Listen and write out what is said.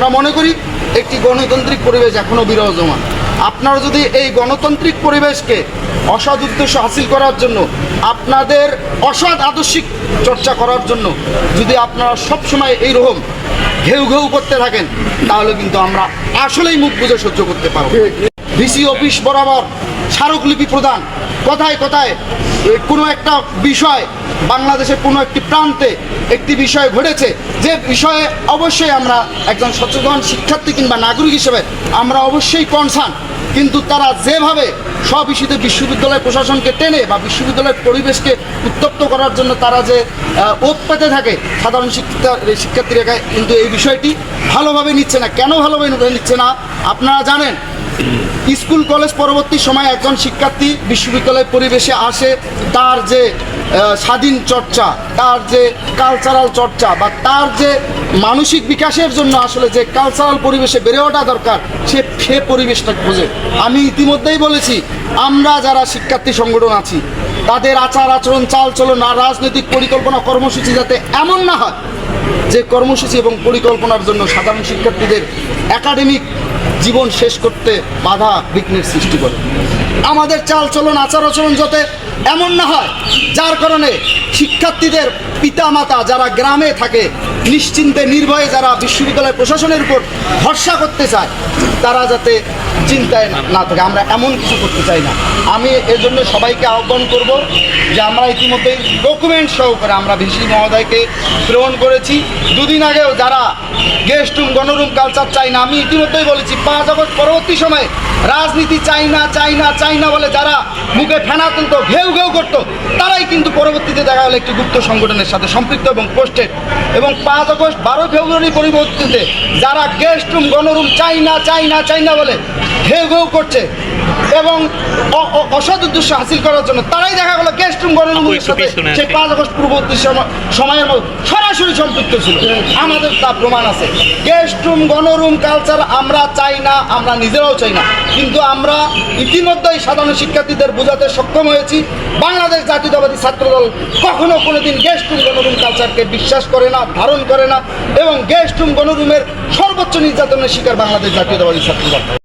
আমরা মনে করি একটি গণতান্ত্রিক পরিবেশ এখনও বিরাজমান। আপনারা যদি এই গণতান্ত্রিক পরিবেশকে অসৎ উদ্দেশ্য হাসিল করার জন্য, আপনাদের অসৎ আদর্শিক চর্চা করার জন্য যদি আপনারা সবসময় এইরকম ঘেউ ঘেউ করতে থাকেন, তাহলে কিন্তু আমরা আসলেই মুখ বুজে সহ্য করতে পারব। ভিসি অফিস বরাবর স্মারকলিপি প্রদান, কথায় কথায় কোনো একটা বিষয়, বাংলাদেশের কোনো একটি প্রান্তে একটি বিষয় ঘটেছে, যে বিষয়ে অবশ্যই আমরা একজন সচেতন শিক্ষার্থী কিংবা নাগরিক হিসেবে আমরা অবশ্যই কনসার্ন, কিন্তু তারা যেভাবে সব ইস্যুতে বিশ্ববিদ্যালয় প্রশাসনকে টেনে বা বিশ্ববিদ্যালয়ের পরিবেশকে উত্তপ্ত করার জন্য তারা যে ওত পেতে থাকে, সাধারণ শিক্ষার্থীরা কিন্তু এই বিষয়টি ভালোভাবে নিচ্ছে না। কেন ভালোভাবে নিচ্ছে না আপনারা জানেন। স্কুল কলেজ পরবর্তী সময়ে একজন শিক্ষার্থী বিশ্ববিদ্যালয়ের পরিবেশে আসে, তার যে স্বাধীন চর্চা, তার যে কালচারাল চর্চা বা তার যে মানসিক বিকাশের জন্য আসলে যে কালচারাল পরিবেশে বেড়ে ওঠা দরকার, সে পরিবেশটা খোঁজে। আমি ইতিমধ্যেই বলেছি, আমরা যারা শিক্ষার্থী সংগঠন আছি তাদের আচার আচরণ, চালচলন আর রাজনৈতিক পরিকল্পনা কর্মসূচি যাতে এমন না হয় যে কর্মসূচি এবং পরিকল্পনার জন্য সাধারণ শিক্ষার্থীদের একাডেমিক জীবন শেষ করতে বাধা বিঘ্নের সৃষ্টি করে। আমাদের চালচলন, আচার আচরণ যাতে এমন না হয় যার কারণে শিক্ষার্থীদের পিতামাতা যারা গ্রামে থাকে, নিশ্চিন্তে নির্ভয়ে যারা বিশ্ববিদ্যালয় প্রশাসনের উপর ভরসা করতে চায়, তারা যাতে চিন্তায় না থাকে। আমরা এমন কিছু করতে চাই না। আমি এর জন্য সবাইকে আহ্বান করব যে আমরা ইতিমধ্যেই ডকুমেন্ট সহকারে আমরা ভিসি মহোদয়কে প্রেরণ করেছি। দুদিন আগেও যারা গেস্ট রুম, গণরুম কালচার চাই না, আমি ইতিমধ্যেই বলেছি 5 আগস্ট পরবর্তী সময়ে রাজনীতি চাই না চাই না চাই না বলে যারা মুখে ফেনা তুলতো, ঘেউ ঘেউ করতো, তারাই কিন্তু পরবর্তীতে দেখা গেল একটি গুপ্ত সংগঠনের সাথে সম্পৃক্ত এবং পোস্টেড। এবং 5 আগস্ট 12 ফেব্রুয়ারি পরিবর্তিতে যারা গেস্ট রুম, গণরুম চাই না চাই না চাই না বলে ঘেউ ঘেউ করছে এবং অসৎ উদ্দেশ্য হাসিল করার জন্য, তারাই দেখা গেল গেস্ট রুম, গণরুমের সাথে সেই 5 আগস্ট পূর্ববর্তী সময়ের মধ্যে সরাসরি সম্পৃক্ত ছিল। আমাদের তা প্রমাণ আছে। গেস্ট রুম, গণরুম কালচার আমরা চাই না, আমরা নিজেরাও চাই না, কিন্তু আমরা ইতিমধ্যেই সাধারণ শিক্ষার্থীদের বোঝাতে সক্ষম হয়েছি বাংলাদেশ জাতীয়তাবাদী ছাত্রদল কখনো কোনোদিন গেস্ট রুম, গণরুম কালচারকে বিশ্বাস করে না, ধারণ করে না এবং গেস্ট রুম, গণরুমের সর্বোচ্চ নির্যাতনের শিকার বাংলাদেশ জাতীয়তাবাদী ছাত্রদল।